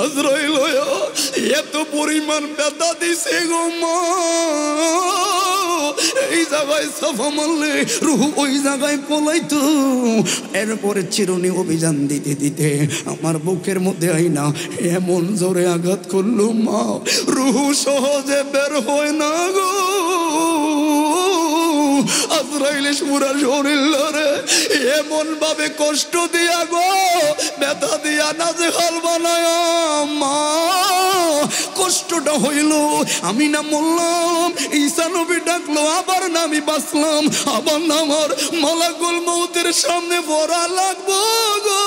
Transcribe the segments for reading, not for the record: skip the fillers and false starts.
আজরাইল এত পরিমাণ ব্যথা দিছে গো মা, এই জায়গায় সাফা মারলে রুহু ওই জায়গায় পলাইতো। এরপরে চিরুনি অভিযান দিতে দিতে আমার বুকের মধ্যে আইনা এমন জোরে আঘাত করলো মা, রুহু সহজে বের হয় না গো। আজরাইলে পুরা শরীর লড়ে এমন ভাবে কষ্ট দিয়া গো, ব্যথা দিয়া নাজেহাল বানায় মা। কষ্টটা হইল, আমি না মরলাম, ঈসা নবী ডাকলো, আবার না আমি বাঁচলাম, আবার না আমার মালাকুল মউতের সামনে পড়া লাগবো গো,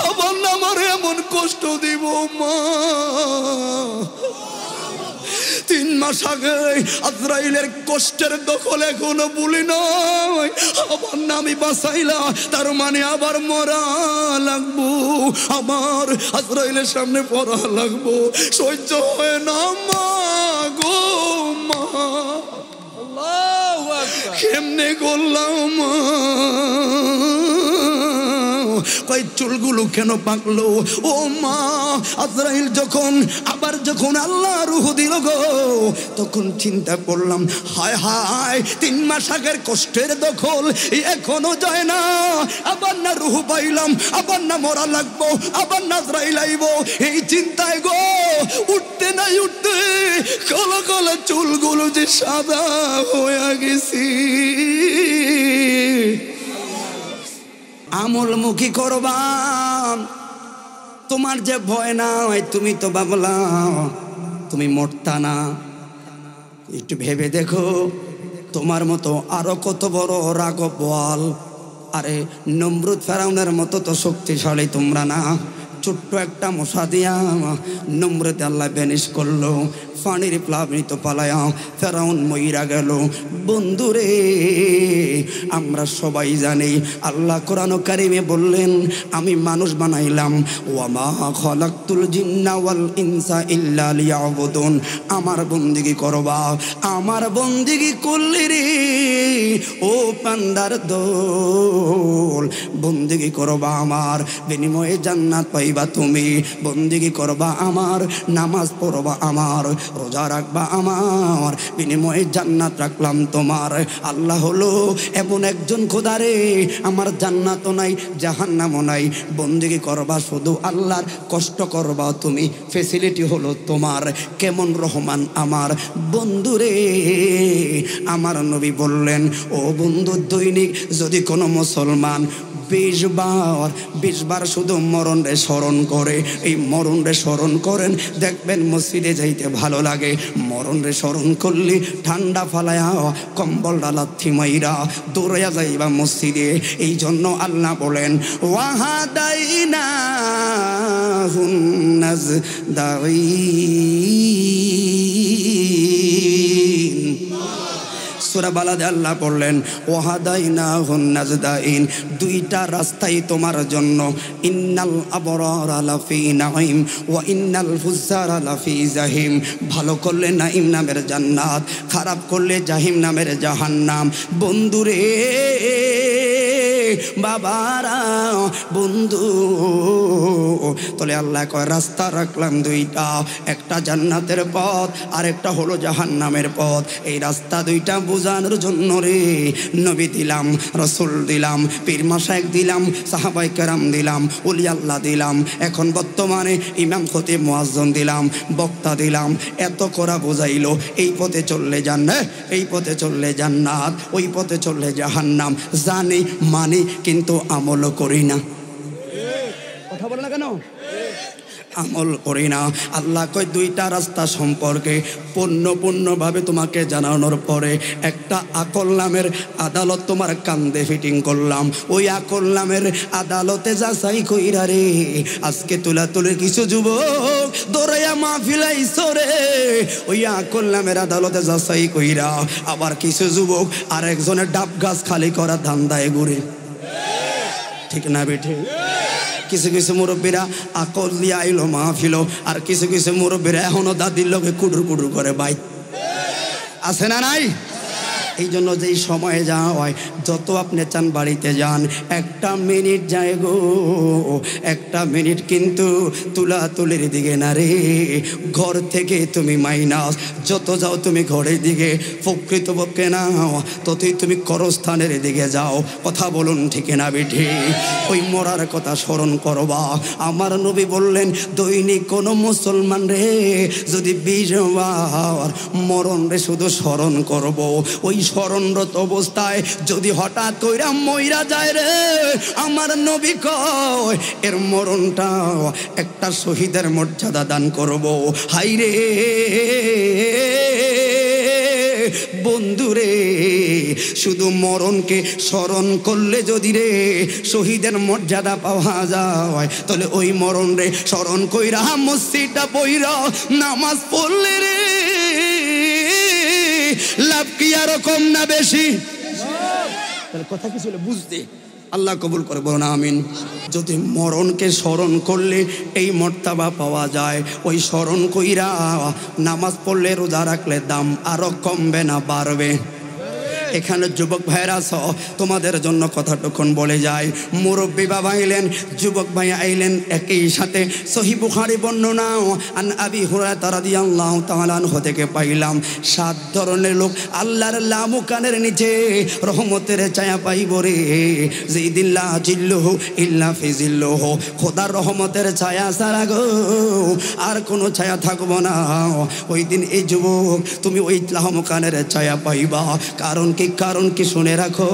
আবার না আমার এমন কষ্ট দিব মা। 3 মাস আগে আজরাইলের কষ্টের দখল এখনো ভুলি নাই, আবার না আমি বাঁচাইলাম, তার মানে আবার মরা লাগবো, আবার আজরাইলের সামনে পড়া লাগবো, সহ্য হয় না মা গো মা। কেমনে করলাম মা, কই চুলগুলো কেন পাকলো ও মা। আজরাইল যখন আল্লাহ রূহ দিল গো, তখন চিন্তা করলাম, হায় হায় 3 মাস আগের কষ্টের দখল এখনো যায় না, আবার না রূহ পাইলাম, আবার না মরা লাগবো, আবার না আজরাইল আইবো। এই চিন্তায় গো উঠতে নাই উঠতে কালো কালো চুলগুলো যে সাদা হয়ে গেছি। আমলমুখী করবাম, তোমার যে ভয় না হয়, তুমি তো ভাবলা তুমি মরতা না, একটু ভেবে দেখো তোমার মতো আরো কত বড় রাঘব বোয়াল, আরে নমরুদ ফেরাউনের মতো তো শক্তিশালী তোমরা না। ছোট্ট একটা মশা দিয়া নমরুদ আল্লাহ বেনিশ করলো, পানির প্লাবনিত পালায়া ফেরাউন মইরা গেল। বন্ধুরে আমরা সবাই জানি আল্লাহ কোরআন কারিমে বললেন, আমি মানুষ বানাইলাম, ওয়ামা খালাকতুল জিন্না ওয়াল ইনসা ইল্লা লিয়াবুদুন। আমার বন্দেগী করবা, আমার বন্দেগী করলে রে ও পান্দার দোল, বন্দেগী করবা আমার, বিনিময়ে জান্নাত পাইবা তুমি। বন্দেগী করবা আমার, নামাজ পড়বা আমার, রোজা রাখবা আমার, বিনিময়ে জান্নাত রাখলাম তোমার। আল্লাহ হলো এমন একজন খোদা রে, আমার জান্নাতও নাই জাহান্নামও নাই। বন্দেগী করবা শুধু আল্লাহর, কষ্ট করবা তুমি, ফেসিলিটি হলো তোমার। কেমন রহমান আমার বন্ধু রে। আমার নবী বললেন, ও বন্ধু, দৈনিক যদি কোনো মুসলমান 20 বার শুধু মরণ রে স্মরণ করে, এই মরণ রে স্মরণ করেন, দেখবেন মসজিদে যাইতে ভালো লাগে। মরণ রে স্মরণ করলে ঠান্ডা ফালায়া কম্বল ডালাথি মাইরা দৌড়াইয়া যাইবা মসজিদে। এই জন্য আল্লাহ বলেন, ওয়াহাদাইনা হুন্নাজ দাই, সূরা বালাদে আল্লাহ বললেন, ওয়াহাদাইনাহুন নাজদাইন, 2টা রাস্তাই তোমার জন্য। ইন্নাল আবরারা লাফি নাঈম ওয়া ইন্নাল ফুজ্জারা লাফি জাহিম। ভালো করলে নাঈম নামের জান্নাত, খারাপ করলে জাহিম নামের জাহান্নাম। বন্ধুরে বাবারা বন্ধু, তাহলে আল্লাহ কয় রাস্তা রাখলাম 2টা, একটা জান্নাতের পথ আর একটা হলো জাহান্নামের পথ। এই রাস্তা 2টা বোঝানোর জন্য রে নবী দিলাম, রাসূল দিলাম, পীর মাশায়েখ দিলাম, সাহাবায়ে কেরাম দিলাম, ওলি আল্লাহ দিলাম, এখন বর্তমানে ইমাম খতিব মুয়াজ্জিন দিলাম, বক্তা দিলাম। এত করা বোঝাইলো এই পথে চললে জান্নাত, এই পথে চললে জান্নাত, ওই পথে চললে জাহান্নাম। জানি মানি কিন্তু আমল করি না। কথা বলে না কেন? আমল করি না। আল্লাহ কয় 2টা রাস্তা সম্পর্কে পূর্ণভাবে তোমাকে জানানোর পরে একটা আকল নামের আদালত তোমার কান্দে ফিটিং করলাম। ওই আকল নামের আদালতে যাচাই কইরা রে আজকে তুলে কিছু যুবক দৌড়াইয়া মাহফিল আইছো রে। ওই আকল নামের আদালতে যাচাই কইরা আবার কিছু যুবক আরেকজনের ডাব গাছ খালি করা ধান্দায় ঘুরে। ঠিক না বেঠে? কিছু কিছু মুরব্বীরা আকল দিয়ে আইলো মাহফিল, আর কিছু কিছু মুরব্বীরা এখনো দাদির লোকে কুডুর কুডুর করে বাইক। আছে না নাই? এই জন্য যেই সময়ে যাওয়া হয় যত আপনি চান বাড়িতে যান, একটা মিনিট যায় গো, একটা মিনিট কিন্তু তুলাতুলির দিকে না রে, ঘর থেকে তুমি মাইনাস, যত যাও তুমি ঘরের দিকে, প্রকৃতপক্ষে না ততই তুমি করস্থানের দিকে যাও। কথা বলুন ঠিক না বেঠি? ওই মরার কথা স্মরণ করবা। আমার নবী বললেন, দৈনিক কোনো মুসলমান রে যদি 20 বার মরণ রে শুধু স্মরণ করব, ওই স্মরণরত অবস্থায় যদি হঠাৎ কইরা মইরা যায় রে, আমার নবী কয় এর মরণটা একটা শহীদের মর্যাদা দান করব। হাই রে বন্ধুরে, শুধু মরণকে স্মরণ করলে যদি রে শহীদের মর্যাদা পাওয়া যায়, তাহলে ওই মরণ রে স্মরণ কইরা মসজিদটা পইরা নামাজ পড়লে রে লাভ কি আরো কম না বেশি? তাহলে কথা কি ছিল বুঝতে? আল্লাহ কবুল করে বলুন আমিন। যদি মরণকে স্মরণ করলে এই মর্তাবা পাওয়া যায়, ওই স্মরণ কইরা নামাজ পড়লে রোজা রাখলে দাম আরো কমবে না বাড়বে? এখানে যুবক ভাইরা আছো, তোমাদের জন্য কথাটুকুন বলে যায়। মুরব্বী বাবা আইলেন, যুবক ভাই আইলেন, একই সাথে সহিহ বুখারী বর্ণনা আন আবি হুরায়রা রাদিয়াল্লাহু তাআলা আনহু থেকে পাইলাম, 7 ধরনের লোক আল্লাহর লামুকানের নিচে রহমতের ছায়া পাইব রে, জিল্লা জিল্লুহু ইল্লা ফি জিল্লুহু, খোদার রহমতের ছায়া ছাড়া গো আর কোনো ছায়া থাকবো না। ওই দিন এই যুবক তুমি ওই লামুকানের ছায়া পাইবা। কারণ কি শুনে রাখো,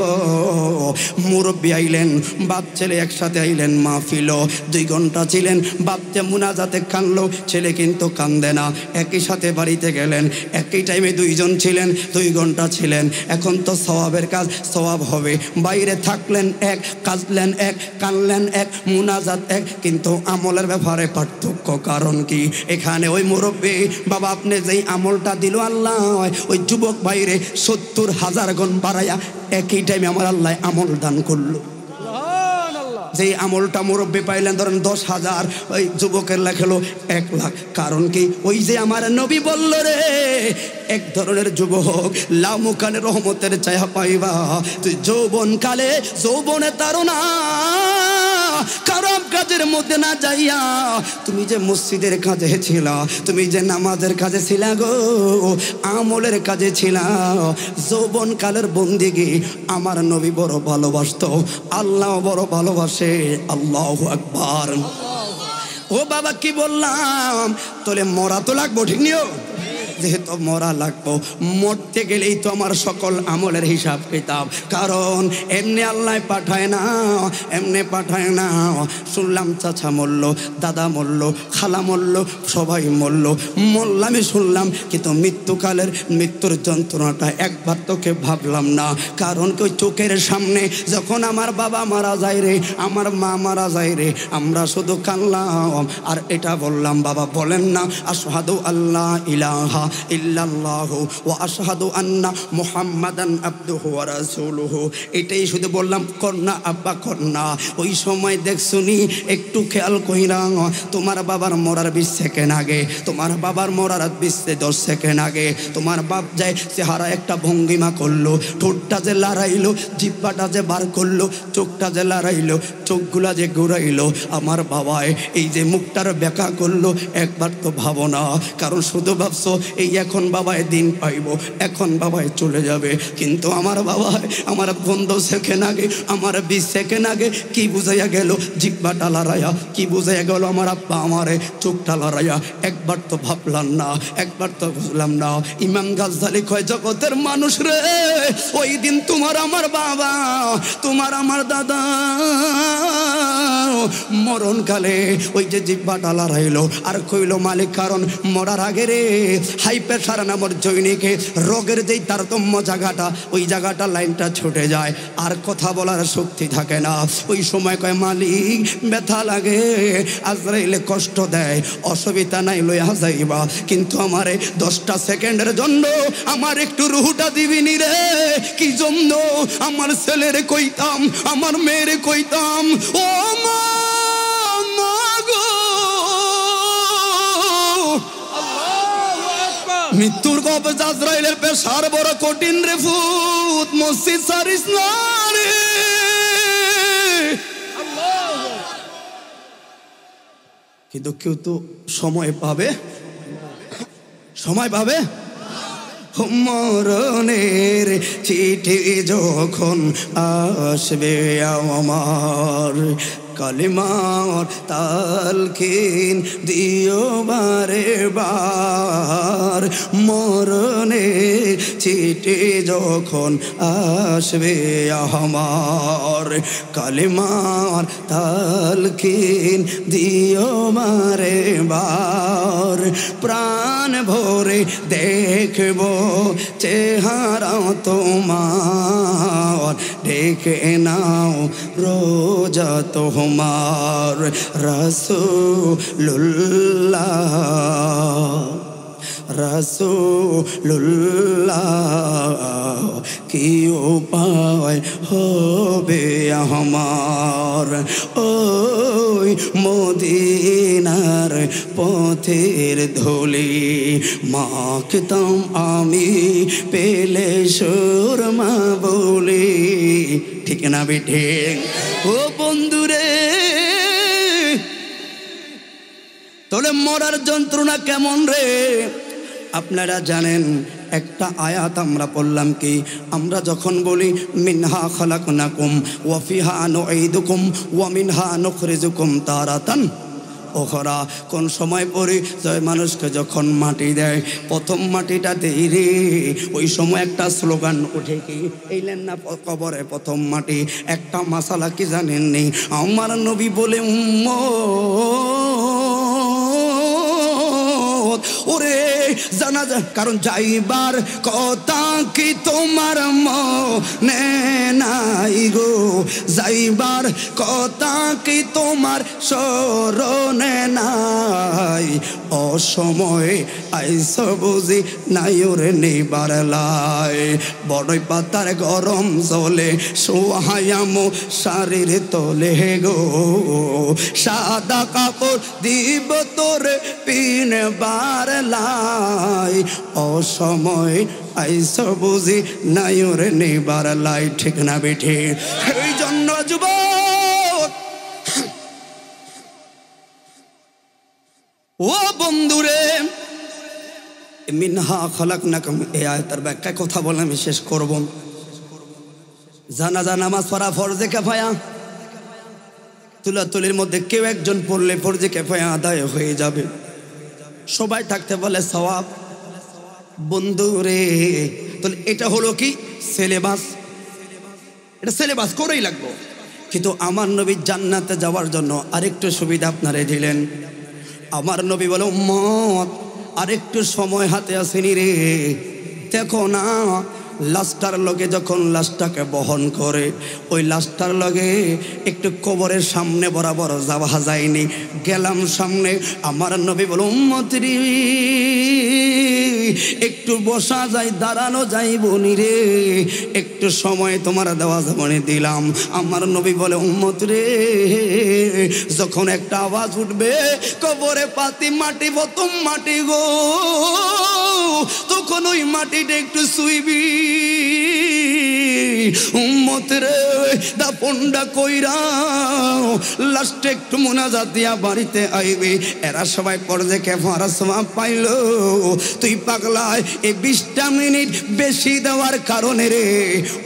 মুরব্বী আইলেন, বাপ ছেলে একসাথে আইলেন মাহফিল, 2 ঘন্টা ছিলেন, বাপ যে মুনাজাতে কানলো, ছেলে কিন্তু কান্দে না। একই সাথে বাড়িতে গেলেন, একই টাইমে 2 জন ছিলেন, 2 ঘন্টা ছিলেন। এখন তো সওয়াবের কাজ সওয়াব হবে। বাইরে থাকলেন এক, কাঁদলেন এক, কানলেন এক, মুনাজাত এক, কিন্তু আমলের ব্যাপারে পার্থক্য। কারণ কি? এখানে ওই মুরব্বী বাবা আপনি যেই আমলটা দিল আল্লাহ, ওই যুবক বাইরে 70,000 গুণ বাড়াইয়া একই টাইমে আমার আল্লাহ আমল দান করলো। যে আমলটা মুরব্বী পাইলেন ধরেন 10,000, ওই যুবকের লেখলো 1 লাখ। কারণ কি? ওই যে আমার নবী বলল রে, এক ধরনের যুবক লামুকানের রহমতের ছায়া পাইবা। তুই যৌবন কালে যৌবনে তারনা খারাপ কাজের মধ্যে না যাইয়া, তুমি যে মসজিদের কাজে ছিলা, তুমি যে নামাজের কাজে ছিলা গো, আমলের কাজে ছিলা, যৌবন কালের বন্দিগি আমার নবী বড় ভালোবাসত, আল্লাহ বড় ভালোবাসে। আল্লাহু আকবার। ও বাবা কি বললাম, তোলে মরা তো লাগবো, ঠিক নিও? যেহেতু মরা লাগবো, মরতে গেলেই তো আমার সকল আমলের হিসাব কিতাব। কারণ এমনি আল্লাহ পাঠায় না, এমনি পাঠায় না। শুনলাম চাচা মরল, দাদা মরল, খালা মরল, সবাই মরল, মরলামই শুনলাম, কিন্তু মৃত্যুকালের মৃত্যুর যন্ত্রণাটা একবার তোকে ভাবলাম না। কারণ কি? চোখের সামনে যখন আমার বাবা মারা যায় রে, আমার মা মারা যায় রে, আমরা শুধু কানলাম আর এটা বললাম, বাবা বলেন না আশহাদু আল্লাহ ইলাহা ইল্লাল্লাহু ওয়া আশহাদু আন্না মুহাম্মাদান আবদুহু ওয়া রাসূলুহু। এটাই শুধু বললাম, কন্যা আব্বা কন্যা। ওই সময় দেখছুনি একটু খেয়াল কইরা, তোমার বাবার মরার 20 সেকেন্ড আগে, তোমার বাবার মরার 10 সেকেন্ড আগে তোমার বাপ যায় চেহারা একটা ভঙ্গিমা করলো, ঠোঁটটা যে লড়াইলো, জিহ্বাটা যে বার করলো, চোখটা যে লড়াইলো, চোখগুলা যে ঘুরাইলো, আমার বাবায় এই যে মুখটার ব্যাকা করলো, একবার তো ভাবো না। কারণ শুধু ভাবছো এই এখন বাবায় দিন পাইব, এখন বাবায় চলে যাবে, কিন্তু আমার বাবায় আমার 15 সেকেন্ড আগে, আমার 20 সেকেন্ড আগে কি বুঝাইয়া গেল জিহ্বাটা লড়াইয়া, কি বুঝাইয়া গেল আমার আব্বা আমারে চোখটা লড়াইয়া। একবার তো ভাবলাম না, একবার তো বুঝলাম না। ইমাম গাজ্জালি কয়, জগতের মানুষ রে, ওই দিন তোমার আমার বাবা, তোমার আমার দাদা মরণকালে ওই যে জিহ্বাটা লড়াইলো আর কইলো মালিক, কারণ মরার আগে রে হাই প্রেশার নামর জৈনিকে রোগের যেই তারতম্য জায়গাটা, ওই জায়গাটা লাইনটা ছুটে যায়, আর কথা বলার শক্তি থাকে না। ওই সময় কয় মালিক ব্যথা লাগে, আজরাইলে কষ্ট দেয়, অসুবিধা নাই লইয়া যাইবা, কিন্তু আমারে 10টা সেকেন্ডের জন্য আমার একটু রুহুটা দিবিনি রে। কি জন্য? আমার ছেলেরে কইতাম, আমার মেয়েরে কইতাম, ও মা গো মৃত্যুর কবজ আজরাইলের পেশার বড় কঠিন রে ফুত মসজিদ সারিস না রে। কিন্তু কেউ তো সময় পাবে, সময় পাবে। মরণের চিঠি যখন আসবে আমার, কালিমার তালকিন দিও বারে বার। মরণের চিঠি যখন আসবে আমার, কালিমার তালকিন দিও বারে বার। প্রাণ ভরে দেখব চেহারা তোমার, ডেকে নাও রোজা তোমার। রাসূলুল্লাহ রাসূলুল্লাহ কি উপায় হবে আমার, ওই মদিনার পথের ধুলি মাখতাম আমি পেলে সুরমা বলি। ঠিক না বেঠে? ও বন্ধুরে, তাহলে মরার যন্ত্রণা কেমন রে? আপনারা জানেন একটা আয়াত আমরা পড়লাম কি, আমরা যখন বলি মিনহা খালাকনাকুম ওয়া ফিহা নুঈদুকুম ওয়া মিনহা নুখরিজুকুম তারাতান ওখরা, কোন সময় পরে জয় মানুষকে যখন মাটি দেয়, প্রথম মাটিটা দেই রে, ওই সময় একটা স্লোগান ওঠে কি, এইলেন না কবরে প্রথম মাটি। একটা মাসালা কি জানেননি? আমার নবী বলে ওরে জানাজা, কারণ যাইবার কথা কি তোমার মনে নাই গো, যাইবার কথা কি তোমার স্মরণে নাই, অসময়ে আইস বুঝি নাই ওরে নিবার লাই। বড়ই পাতার গরম জলে সোহায়াম শারীর তোলে গো, সাদা কাপড় দিব তোরে পিনবার লাই, অসময় আইস বুঝি নাই ওরে নিবার লাই। ঠিক না বেঠে? এই জন্য যুবক ও বন্ধুরে, মিনহা খালাকনাকুম এই আয়াতের ব্যাখ্যা কথা বলে আমি শেষ করব। জানাজা নামাজ পড়া ফরজে কিফায়া, তুলাতুলির মধ্যে কেউ একজন পড়লে ফরজে কিফায়া আদায় হয়ে যাবে, সবাই থাকতে বলে সওয়াব। বন্ধুরে, তাহলে এটা হলো কি সিলেবাস, এটা সিলেবাস করেই লাগবে। কিন্তু আমার নবী জান্নাতে যাওয়ার জন্য আরেকটু সুবিধা আপনারে দিলেন। আমার নবী বলে উম্মত আরেকটু সময় হাতে আসেনি রে, দেখো না লাশটার লগে যখন লাশটাকে বহন করে, ওই লাশটার লগে একটু কবরের সামনে বরাবর যাওয়া যায়নি, গেলাম সামনে। আমার নবী বলে উম্মত রে একটু বসা যায়, দাঁড়ানো যাইবনি রে, একটু সময় তোমার দেওয়া যাবনি, দিলাম। আমার নবী বলে উম্মত রে যখন একটা আওয়াজ উঠবে কবরে পাতি মাটি প্রথম মাটি গো, তখন ওই মাটিটা একটু শুইবি। উম্মত রে দাফনটা কইরা লাস্টে একটু মোনাজাত দিয়া বাড়িতে আইবি। এরা সবাই পড়ে কেফারা সওয়াব পাইলো, তুই পাগলায় এই 20টা মিনিট বেশি দেওয়ার কারণে রে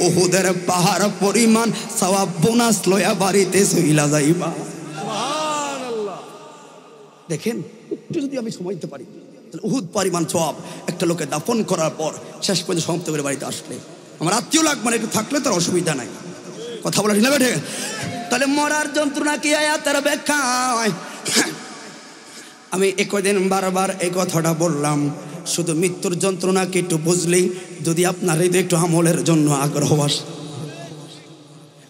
উহুদের পাহাড় পরিমাণ সওয়াব বোনাস লয়া বাড়িতে চইলা যাইবা। সুবহানাল্লাহ। দেখেন একটু যদি আমি সময় দিতে পারি, উহুদ পরিমাণ সওয়াব একটা লোকে দাফন করার পর শেষ পর্যন্ত সমাপ্ত করে বাড়িতে আসলে, আমার আত্মীয় লাগবে না, একটু থাকলে তার অসুবিধা নাই। কথা বলা ঠিক না বেঠে? তাহলে মরার যন্ত্রণা কি আয়াতের ব্যাখ্যা? আমি একদিন বারবার এই কথাটা বললাম, শুধু মৃত্যুর যন্ত্রণা কি একটু বুঝলেই যদি আপনার হৃদয়ে একটু আমলের জন্য আগ্রহ আসে,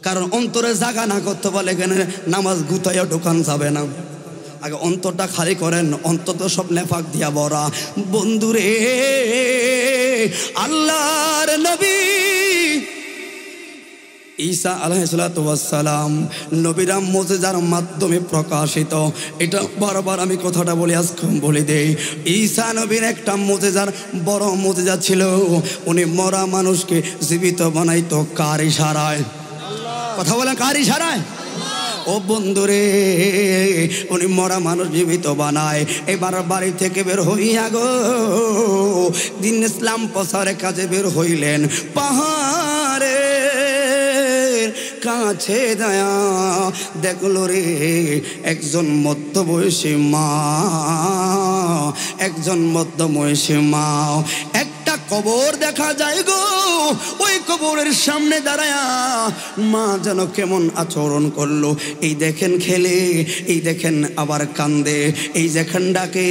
কারণ অন্তরে জাগা না করতে বলে এখানে নামাজ গুতাইয়া ঢোকান যাবে না। আগে অন্তরটা খালি করেন, অন্তত সব নেফাক দিয়া ভরা। বন্ধুরে আল্লাহর নবী ঈসা আলাইহিসসালাতু ওয়াসসালাম নবীরা মুজিজার মাধ্যমে প্রকাশিত। এটা বারবার আমি কথাটা বলি, আজকে বলে দেই। ঈসা নবীর একটা মুজিজার বড় মুজিজা ছিল, উনি মরা মানুষকে জীবিত বানাইতো কার ইশারায়? কথা বলেন, কার ইশারায়? ও বন্ধুরে, উনি মরা মানুষ জীবিত বানায়। এবার বাড়ি থেকে বের হইয়া গো দিন ইসলাম প্রচারের কাজে বের হইলেন। পাহাড়ে কাছে দয়া দেখলো রে একজন মধ্যবয়সী মা, একজন মধ্যবয়সী মা। একটা কবর দেখা যায় গো, ওই কবরের সামনে দাঁড়ায়া মা যেন কেমন আচরণ করলো। এই দেখেন খেলে, এই দেখেন আবার কান্দে, এই দেখেন ডাকে,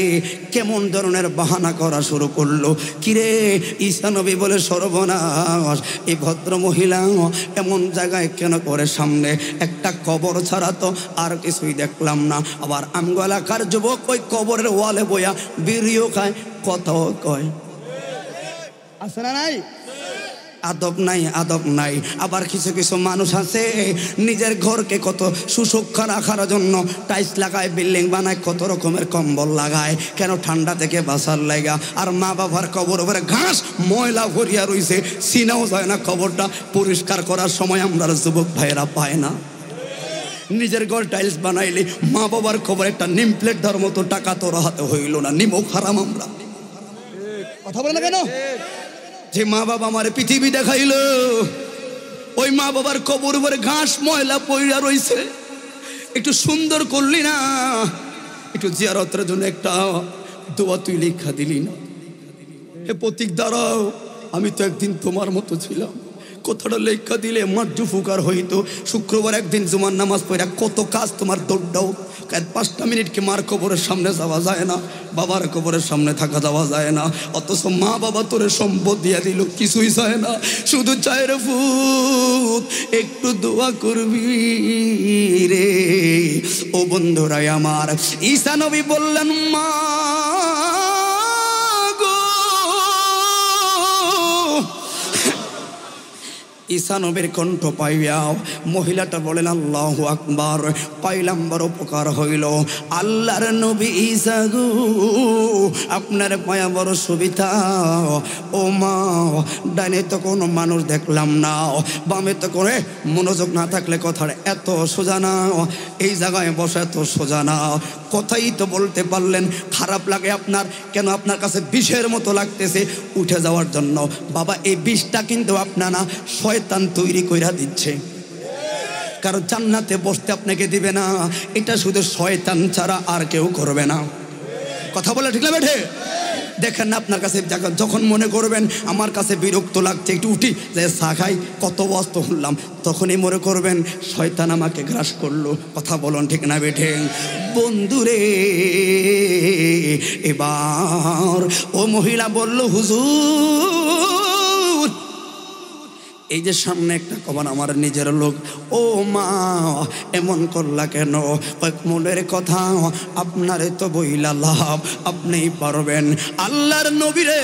কেমন ধরনের বাহানা করা শুরু করলো। কিরে ঈসা নবী বলে, সর্বনাশ, এই ভদ্র মহিলা এমন জায়গায় কেন করে? সামনে একটা কবর ছাড়া তো আর কিছুই দেখলাম না। আবার আমগো এলাকার যুবক ওই কবরের ওয়ালে বইয়া বিড়িও খায়, কথাও কয়। আছে না নাই? আদব নাই, আদব নাই। আবার কিছু কিছু মানুষ আছে নিজের ঘরকে কত সুসুক্ষা রাখার জন্য টাইলস লাগায়, বিল্ডিং বানায়, কত রকমের কম্বল লাগায়, কেন? ঠান্ডা থেকে বাঁচার লাগা। আর মা বাবার কবর উপরে ঘাস ময়লা ভরিয়া রইছে, চিনাও যায় না। কবরটা পরিষ্কার করার সময় আমরা যুবক ভাইয়েরা পায় না। নিজের ঘর টাইলস বানাইলে মা বাবার কবর একটা নিম প্লেট ধর মতো টাকা তোর হাতে হইল না। নিমক হারাম আমরা। কথা বলে না কেন? যে মা বাবা আমার পৃথিবী দেখাইল, ওই মা বাবার কবর উপরে ঘাস ময়লা পইরা রইছে, একটু সুন্দর করলি না? একটু জিয়ারতের জন্য একটা দোয়া তুই লেখা দিলি না? হে প্রতীক দাঁড়াও, আমি তো একদিন তোমার মতো ছিলাম, কথাটা লেখা দিলে মার্জু ফুকার হইতো। শুক্রবার একদিন জুমার নামাজ পড়া কত কাজ তোমার দৌড়াও। 5টা মিনিট কি মার কবরের সামনে যাওয়া যায় না? বাবার কবরের সামনে থাকা যাওয়া যায় না? অথচ মা বাবা তোরে সম্পদ দিয়া দিল, কিছুই চায় না, শুধু চায় রে ফুত একটু দোয়া করবি রে। ও বন্ধুরাই আমার, ঈসা নবী বললেন, মা ঈসা নবীর কণ্ঠ পাইয়া মহিলাটা বলেন, আল্লাহু আকবার। পাইলাম বড় উপকার হইল। আল্লাহর নবী ঈসা গো, আপনার পায়া বড় সুবিধা। ও মা, ডাইনে তো কোনো মানুষ দেখলাম না, বামে তো করে মনোযোগ না থাকলে কথাটা এত সোজা না, এই জায়গায় বসে এত সোজা না। কথাই তো বলতে পারলেন। খারাপ লাগে আপনার কেন? আপনার কাছে বিষের মতো লাগতেছে উঠে যাওয়ার জন্য। বাবা, এই বিষটা কিন্তু আপনার না, শয়তান তৈরি কইরা দিচ্ছে। কারণ জান্নাতে বসতে আপনাকে দিবে না, এটা শুধু শয়তান ছাড়া আর কেউ করবে না। কথা বলে ঠিক না বেঠে? দেখেন না, আপনার কাছে যখন মনে করবেন আমার কাছে বিরক্ত লাগছে, একটু উঠি যে চা খাই, কত বস্ত শুনলাম, তখনই মনে করবেন শয়তান আমাকে গ্রাস করলো। কথা বলুন ঠিক না বেঠে? বন্ধুরে, এবার ও মহিলা বলল, হুজুর এই যে সামনে একটা কবর, আমার নিজের লোক, ও মা এমন করলা কেন? মনের কথা আপনারে তো বইলা লাভ, আপনিই পারবেন। আল্লাহর নবী রে,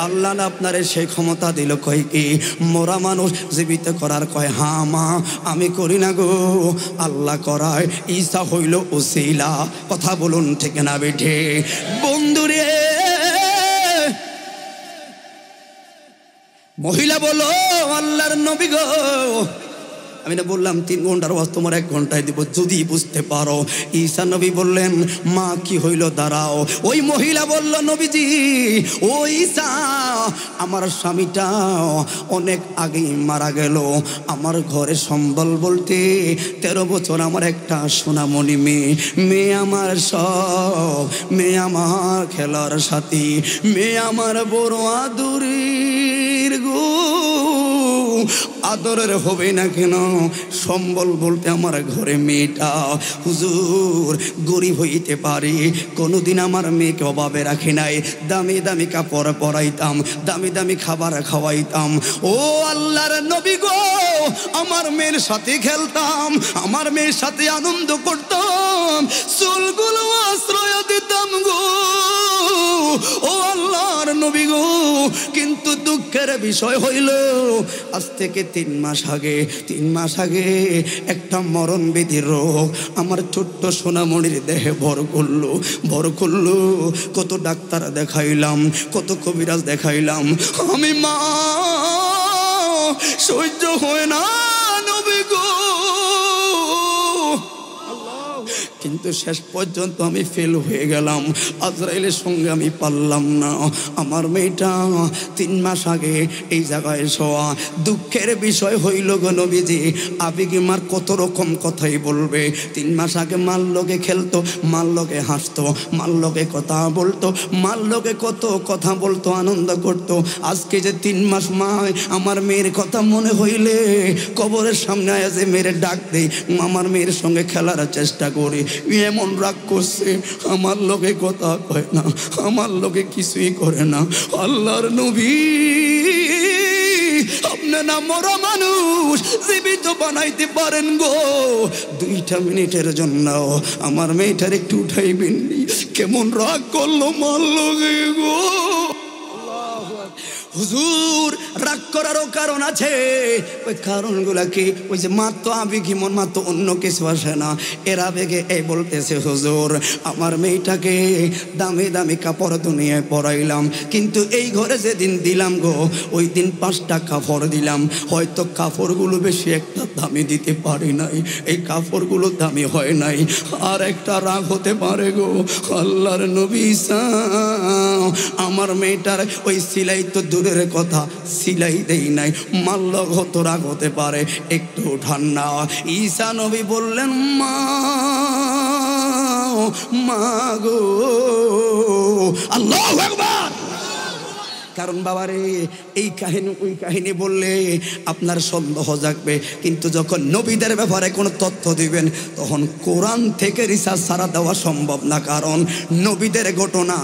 আল্লাহ না আপনারে সেই ক্ষমতা দিল, কয় কি মোরা মানুষ জীবিত করার? কয় হ্যাঁ মা, আমি করি না গো, আল্লাহ করায়। ঈসা হইল উসিলা। কথা বলুন ঠিক না বেঠে? বন্ধুরে, মহিলা বলো, আল্লাহর নবী গো, আমি না বললাম 3 ঘন্টার ওয়াজ তোমার 1 ঘন্টায় দিব যদি বুঝতে পারো। ঈসা নবী বললেন, মা কি হইল, দাঁড়াও। ওই মহিলা বলল, নবীজি ও ঈসা, আমার স্বামীটা অনেক আগেই মারা গেল। আমার ঘরে সম্বল বলতে 13 বছর আমার একটা সোনামণি মেয়ে, মেয়ে আমার সব, মেয়ে আমার খেলার সাথী, মেয়ে আমার বড় আদরের গো। আদরের হবে না কেন? সম্বল বলতে আমার ঘরে মেয়েটা। হুজুর গরিব হইতে পারি, কোনোদিন আমার মেয়েকে অভাবে রাখি নাই। দামি দামি কাপড় পরাইতাম, দামি দামি খাবার খাওয়াইতাম। ও আল্লাহর নবী গো, আমার মেয়ের সাথে খেলতাম, আমার মেয়ের সাথে আনন্দ করতাম, চুলগুলো আশ্রয় দিতাম গো। ও আল্লাহর নবী গো, কিন্তু দুঃখের বিষয় হইল আজ থেকে 3 মাস আগে একটা মরণবিধি রোগ আমার ছোট্ট সোনামণির দেহে ভর করলো। কত ডাক্তার দেখাইলাম, কত কবিরাজ দেখাইলাম, আমি মা সহ্য হয় না নবী গো। কিন্তু শেষ পর্যন্ত আমি ফেল হয়ে গেলাম, আজরাইলের সঙ্গে আমি পারলাম না। আমার মেয়েটা 3 মাস আগে এই জায়গায় শোয়া। দুঃখের বিষয় হইল গো নবীজি, আবেগে মার কত রকম কথাই বলবে। 3 মাস আগে মার লোকে খেলতো, মার লোকে হাসতো, মার লোকে কথা বলতো, মার লোকে কত কথা বলতো, আনন্দ করতো। আজকে যে 3 মাস মায় আমার মেয়ের কথা মনে হইলে কবরের সামনে আয়াজে মেয়ের ডাক দেই, আমার মেয়ের সঙ্গে খেলার চেষ্টা করি। এমন রাগ করছে, আমার লোকে কথা কয় না, আমার লোকে কিছুই করে না। আল্লাহর নবী আপনি না মরা মানুষ জীবিত বানাইতে পারেন গো। 2টা মিনিটের জন্য আমার মেয়েটার একটু উঠাইবেন। কেমন রাগ করলো মার লোকে গো। হুজুর রাগ করারও কারণ আছে, ওই কারণগুলা কি? ওই যে মা তো আবেগী মন, মা তো অন্য কিছু আসে না। এর আবেগে এই বলতেছে হুজুর আমার মেয়েটাকে দামি দামি কাপড় দুনিয়ায় পরাইলাম, কিন্তু এই ঘরে যেদিন দিলাম গো ওই দিন 5টা কাপড় দিলাম, হয়তো কাপড়গুলো বেশি একটা দামি দিতে পারি নাই, এই কাপড়গুলো দামি হয় নাই। আর একটা রাগ হতে পারে গো। আল্লাহর নবী আমার মেয়েটার ওই সিলাই তো দূরের কথা, সিলাই দেই নাই, মাল্ল হতো রাগ হতে পারে, একটু ঠান্ডা। ঈসা নবী বললেন মা গো। আল্লাহু আকবার। কারণ বাবারে এই কাহিনী ওই কাহিনী বললে আপনার সন্দেহ জাগবে, কিন্তু যখন নবীদের ব্যাপারে কোনো তথ্য দিবেন তখন কোরআন থেকে রিসার্চ ছাড়া দেওয়া সম্ভব না। কারণ নবীদের ঘটনা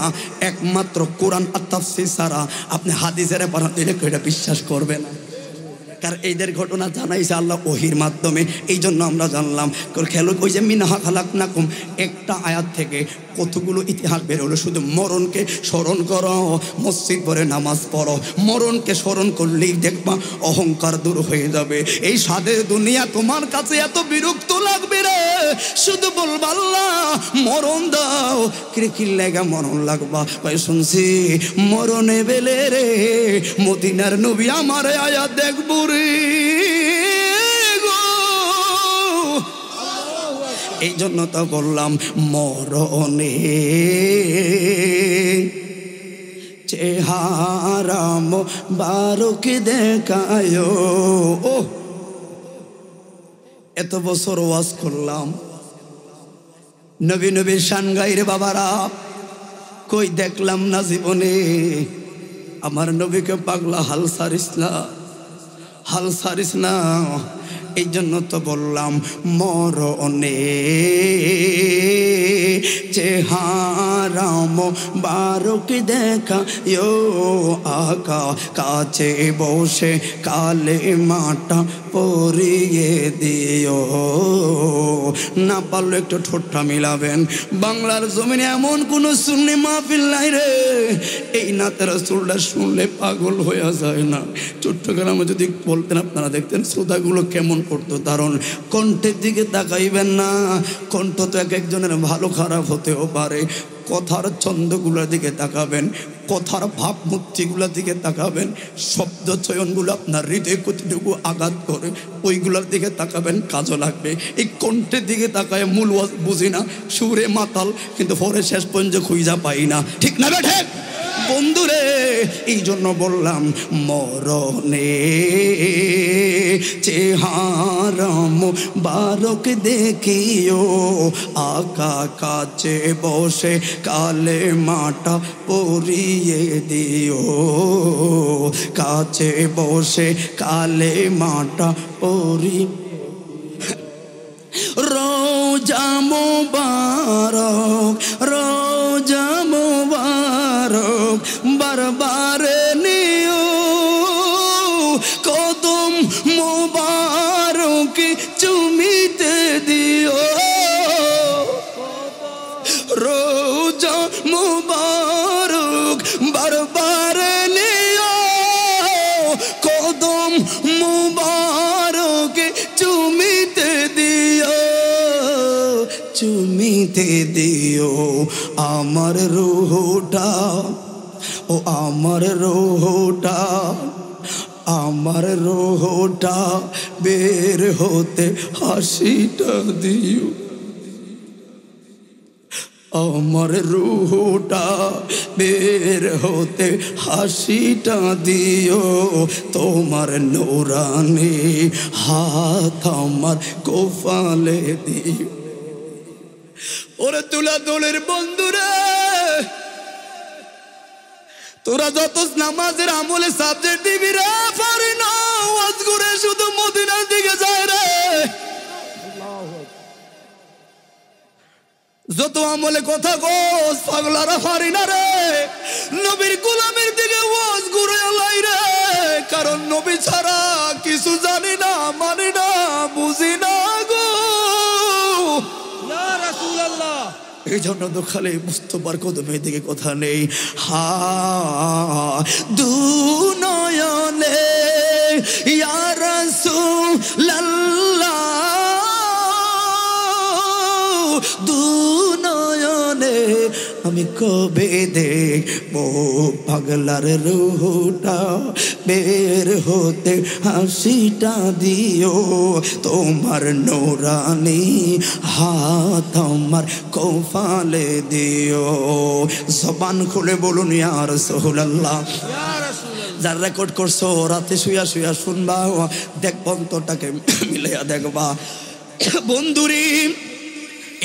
একমাত্র কোরআন আর তাফসীর ছাড়া আপনি হাদিসের ব্যাপারে দিলে এটা বিশ্বাস করবে না। কারণ এইদের ঘটনা জানাইছে আল্লাহ ওহির মাধ্যমে, এই জন্য আমরা জানলাম। খেলো ওই যে মিনহা খালাকনাকুম একটা আয়াত থেকে কতগুলো ইতিহাস বের হলো। শুধু মরণকে স্মরণ করো, মসজিদ পড়ে নামাজ পড়ো, মরণকে স্মরণ করলেই দেখবা অহংকার দূর হয়ে যাবে। এই সাদের দুনিয়া তোমার কাছে এত বিরক্ত লাগবে রে, শুধু বলবা আল্লাহ মরণ দাও। কিরকির লাগা মরণ লাগবা, ভাই শুনছি মরণে বেলে রে মদিনার নবী আমারে আয়া দেখবো রে গো। এই জন্য তো বললাম মরণে চেহারা মোবারক দেখায়। ও এত বছর ওয়াজ করলাম, নবী নবীর শান গাইরে বাবারা, কই দেখলাম না জীবনে আমার নবীকে। পাগলা হাল সারিস না। এই জন্য তো বললাম মরণে চেহারা মোবারক দেখায়ো, আকা কাছে বসে কালে মাটা পরিয়ে দিও। না পারলে একটু ঠোঁটটা মিলাবেন। বাংলার জমিনে এমন কোন সুন্নি মাহফিল নাই রে এই নাতের রাসূলটা শুনলে পাগল হয়ে যায় না। চট্টগ্রামে যদি বলতেন আপনারা দেখতেন শ্রোতাগুলো কেমন করতো দারুণ। কণ্ঠের দিকে তাকাইবেন না, কণ্ঠ তো এক একজনের ভালো খারাপ হতেও পারে। কথার ছন্দগুলোর দিকে তাকাবেন, কথার ভাবমূর্তিগুলোর দিকে তাকাবেন, শব্দ চয়নগুলো আপনার হৃদয় কতটুকু আঘাত করে ওইগুলোর দিকে তাকাবেন, কাজও লাগবে। এই কণ্ঠের দিকে তাকায় মূল বুঝি না, সুরে মাতাল, কিন্তু পরে শেষ পর্যন্ত খুঁজা পাই না। ঠিক না বেঠে বন্ধুরে? এই জন্য বললাম মরণে চেহারা মোবারক দেখিও, আকা কাছে বসে কালে মাটা পরিয়ে দিও, কাছে বসে কালে মাটা পরি। রোজা মুবারক, রোজা মুবারক বারবার নিও, কদম মুবারক চুমিতে দিও। রোজা মুবারক বারবার নিও, নিতে দিও আমার রূহটা, ও আমার রূহটা, আমার রূহটা বের হতে হাসিটা দিও, আমার রূহটা বের হতে হাসিটা দিও, তোমার নূরানি হাত আমার কপালে দিও। ওরে তুলা দোলের বন্ধুরে, তোরা যত নামাজের আমলে সাবজেক্ট দিবি রে, পারি না ওয়াজ করে শুধু মদিনার দিকে যায় রে। যত আমলে কথা গোস পাগলারা পারি না রে, নবীর গোলামের দিকে ওয়াজ ঘুরে আলাই রে, কারণ নবী ছাড়া কিছু জানি না, মানি না, বুঝি না গো ইয়া রাসূলুল্লাহ। এই জন্য তো খালি মুস্তফার কদমের দিকে কথা নেই। হা দুনয়নে ইয়া রাসূলুল্লাহ, দুনয়নে আমি কবে দেখবো পাগলার রূহটা বের হতে হাসিটা দিও, তোমার নূরানি হাত আমার কপালে দিও। জবান খুলে বলুন ইয়া রাসূলুল্লাহ। যার রেকর্ড করছো রাতে শুয়া শুয়া শুনবা, দেখব অন্তরটাকে মিলাইয়া দেখবা। বন্ধুরি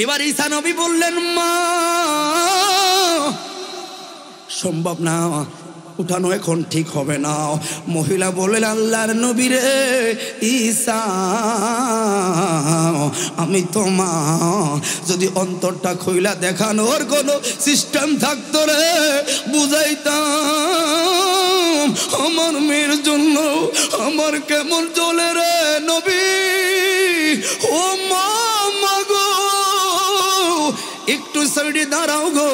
এবার ঈসা নবী বললেন, মা সম্ভব না, উঠানো এখন ঠিক হবে না। মহিলা বললেন, আল্লাহর নবী রে ঈসা, আমি তো মা, যদি অন্তরটা খুইলা দেখানোর কোনো সিস্টেম থাকতো রে বুঝাইতাম, আমার মেয়ের জন্য আমার কেমন চলে রে নবী। ও মা, মাগো একটু সাইডে দাঁড়াও গো।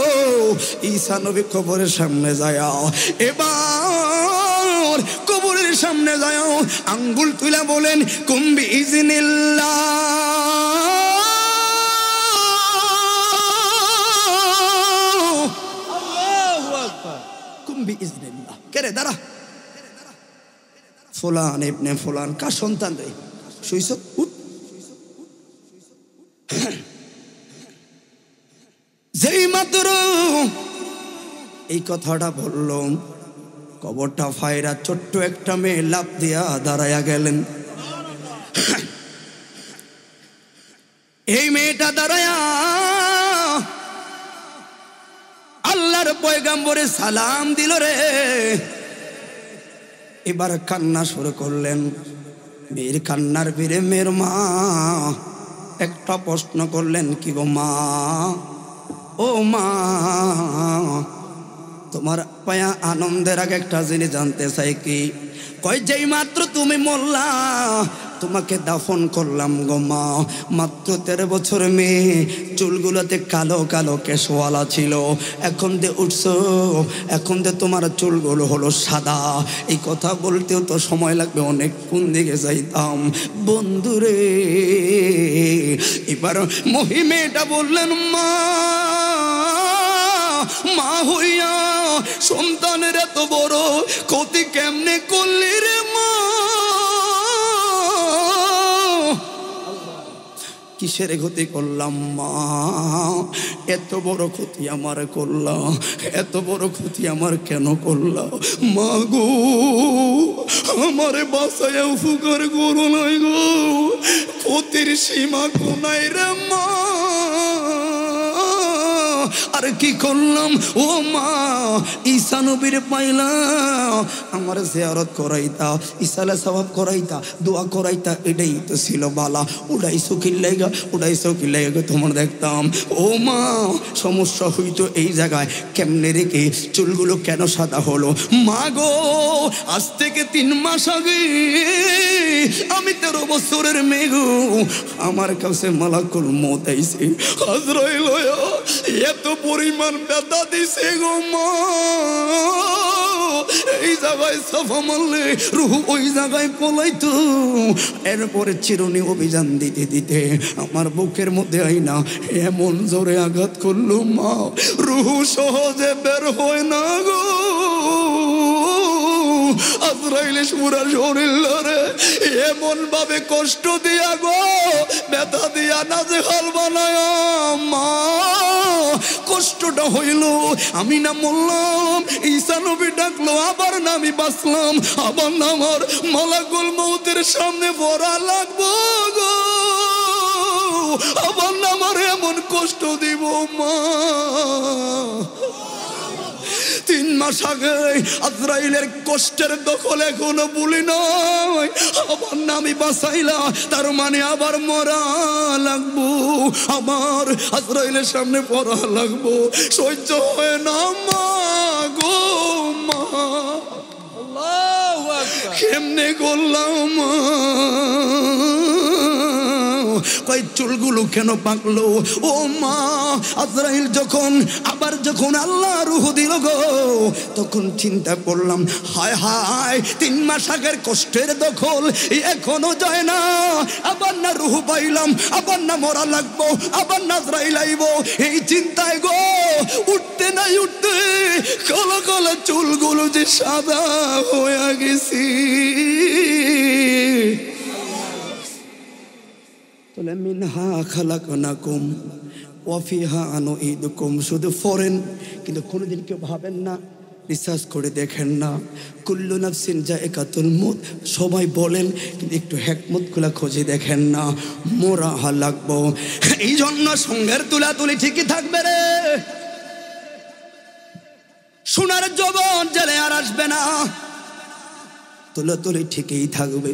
ঈসা নবী কবরের সামনে যায়, এবার কবরের সামনে যায় আঙ্গুল তুলা বলেন, কুম্বি ইজনিল্লাহ, আল্লাহু আকবার, কুম্বি ইজনিল্লাহ। কে রে দাঁড়া, ফুলান ইবনে ফুলান, কার সন্তান রে? শুইছ, উঠ। যেই মাত্র এই কথাটা বলল, কবরটা ফায়রা ছোট্ট একটা মেয়ে লাফ দিয়া দাঁড়ায়া গেলেন। এই মেয়েটা দাঁড়ায়া আল্লাহর পয়গাম্বরে সালাম দিল রে। এবার কান্না শুরু করলেন। মেয়ের কান্নার ভিড়ে মেয়ের মা একটা প্রশ্ন করলেন, কি গো মা, ও মা, তোমার পায়া আনন্দের আগে একটা জিনিস জানতে চাই। কি কয়, যেই মাত্র তুমি মরলা তোমাকে দাফন করলাম গো মা, মাত্র 13 বছর মেয়ে, চুলগুলোতে কালো কালো কেশওয়ালা ছিল, এখন যে উঠছো, এখন যে তোমার চুলগুলো হলো সাদা। এই কথা বলতেও তো সময় লাগবে অনেক, কোন দিকে যাইতাম বন্ধুরে। এবার মহিমেটা বললেন, মা, মা হইয়া সন্তানের এত বড় ক্ষতি কেমনে করলি রে মা? কিসের ক্ষতি করলাম মা? এত বড় ক্ষতি আমার করলাম, এত বড় ক্ষতি আমার কেন করলাম মা গো? আমারে বাসায় উপকার করো নাই গো, ক্ষতির সীমা কোনাই রে মা। আর কি করলাম ও মা? ঈসা নবীর পাইলাম, আমার জিয়ারত করাইতা, ঈসা আলাইহিস সালাম করাইতা, দোয়া করাইতা, এটাই তো ছিল বালা। উড়াইছো কি লাগা, উড়াইছো কি লাগা তোমার দেখতাম। ও মা, সমস্যা হইতো এই জায়গায়, কেমনে রেখে চুলগুলো কেন সাদা হলো মা গো? আজ থেকে 3 মাস আগে আমি 13 বছরের মেয়ে গো, আমার কাছে মালাকুল মউত আইছে। আজরাইল এত পরিমাণ ব্যথা দিছে গো মা, এই জায়গায় সাফা মারলে রুহ ওই জায়গায় পলাইতো। এরপরে চিরুনি অভিযান দিতে দিতে আমার বুকের মধ্যে আইনা এমন জোরে আঘাত করলো মা, রুহ সহজে বের হয় না গো। আজরাইলে পুরা শরীর লড়ে এমন ভাবে কষ্ট দিয়া গো, ব্যথা দিয়া নাজেহাল বানায় মা। কষ্টটা হইল, আমি না মরলাম, ঈসা নবী ডাকলো, আবার না আমি বাঁচলাম, আবার না আমার মালাকুল মউতের সামনে পড়া লাগবো গো, আবার না আমার এমন কষ্ট দিব মা। 3 মাস আগে আজরাইলের কষ্টের দখল এখনো ভুলি নাই। আবার না আমি বাঁচাইলা, তার মানে আবার মরা লাগবো, আমার আজরাইলের সামনে পড়া লাগবো। সহ্য হয় না মা গো মা, কেমনে করলাম মা। কই চুলগুলো কেন পাকলো ও মা। আজরাইল যখন আল্লাহ রূহ দিল গো, তখন চিন্তা করলাম, হায় হায় 3 মাস আগের কষ্টের দখল এখনো যায় না, আবার না রূহ পাইলাম, আবার না মরা লাগবো, আবার না আজরাইল আইবো। এই চিন্তায় গো উঠতে নাই উঠতে কালো কালো চুলগুলো যে সাদা হয়ে গেছি। মিনহা খালাকনাকুম ওয়া ফিহা নুঈদুকুম, শুধু ফরেন, কিন্তু কোনোদিন কেউ ভাবেন না, রিসার্চ করে দেখেন না। কুল্লু নাফসিন যায়কাতুল মউত সবাই বলেন, কিন্তু একটু হিকমত গুলা খুঁজে দেখেন না, মোরা লাগবো। এই জন্য সঙ্গের তুলাতুলি ঠিকই থাকবে রে, সোনার জবান জেলে আর আসবে না, তুলাতুলি ঠিকই থাকবে।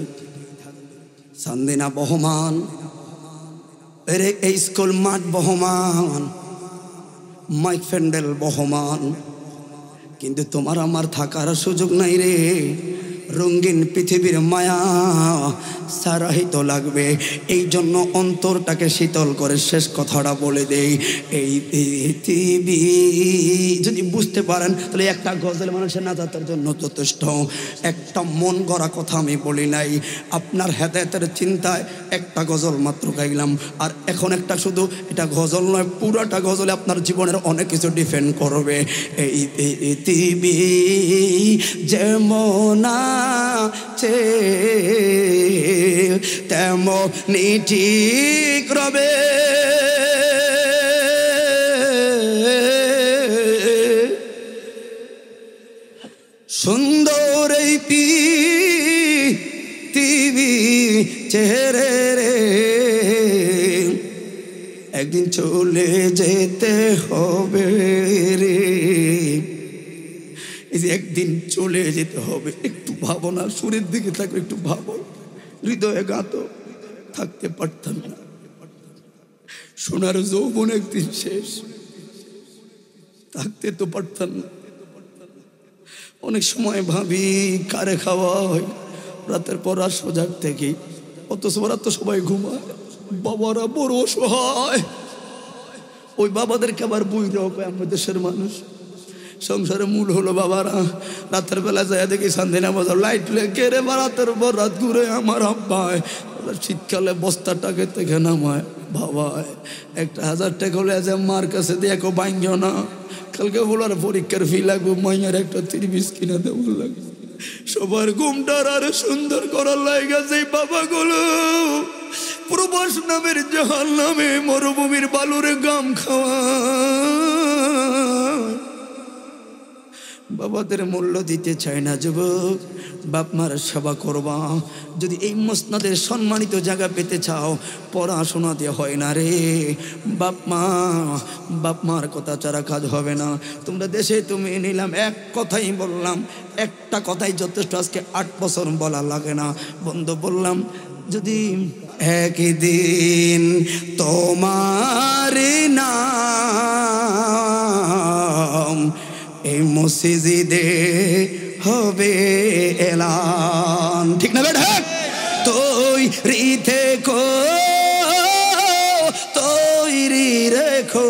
সান্দিনা বহমান, এই স্কুল মাঠ বহমান, মাইক ফ্যান্ডেল বহমান, কিন্তু তোমার আমার থাকার সুযোগ নাই রে। রঙিন পৃথিবীর মায়া সারাহিত লাগবে, এই জন্য অন্তরটাকে শীতল করে শেষ কথাটা বলে দেই। এই পৃথিবী যদি বুঝতে পারেন তাহলে একটা গজল মানুষের নাজাতের জন্য যথেষ্ট। একটা মন গড়া কথা আমি বলি নাই, আপনার হেদায়েতের চিন্তায় একটা গজল মাত্র গাইলাম। আর এখন একটা শুধু এটা গজল নয়, পুরাটা গজলে আপনার জীবনের অনেক কিছু ডিপেন্ড করবে। এই পৃথিবী যেমন আছে তেমনি ঠিক রবে, সুন্দর এই পৃথিবী চেহারে রে, একদিন চলে যেতে হবে রে। এই যে একদিন চলে যেতে হবে, একটু ভাবো না, সুরের দিকে থাকো, একটু ভাবো, হৃদয়ে গাতো, থাকতে পারতাম না। সোনার যৌবন একদিন শেষ, থাকতে তো পারতাম না। অনেক সময় ভাবি কারে খাওয়া হয়, রাতের পর আর সজাগ থেকে, অথচ ওরা তো সবাই ঘুমায়, বাবারা বড় অসহায়। ওই বাবাদেরকে আবার বই দেওয়া পায় আমাদের দেশের মানুষ। সংসারের মূল হলো বাবারা, রাতের বেলা যায় দেখি সান্দিনা বাজার লাইট লেগে রে, রাতের পর রাত ঘুরে আমার আব্বায় শীতকালে বস্তাটাকে থেকে নামায়, বাবা 1000 টাকা হলে যে মার কাছে দিয়ে কেউ বাইঞ্জ না, কালকে বলার পরীক্ষার ফি লাগবে, মাইয়ার একটা 30 কিনা দেওয়ার লাগবে। সবার ঘুমটার আরো সুন্দর করার লাগে সেই বাবাগুলো প্রবাস নামের জাহান্নামে মরুভূমির বালুরে গাম খাওয়া। বাবাদের মূল্য দিতে চায় না যুবক, বাপ মার সেবা করবা। যদি এই মসনদের সম্মানিত জায়গা পেতে চাও, পড়াশোনা দিয়ে হয় না রে বাপ মার কথা ছাড়া কাজ হবে না। তোমরা দেশে তুমি নিলাম, এক কথাই বললাম, একটা কথাই যথেষ্ট। আজকে 8 বছর বলা লাগে না, বন্ধু বললাম, যদি একদিন তোমার নাম এই মসজিদে হবে এলান, ঠিক না বেটা? তৈরি থেকো, তৈরি রেখো,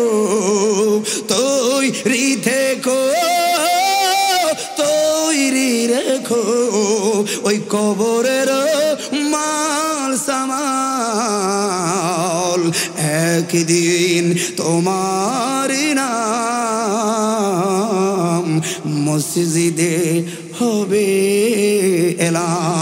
কবরের মাল সামাল একদিন তোমারই নাম মসজিদে হবে এলাম।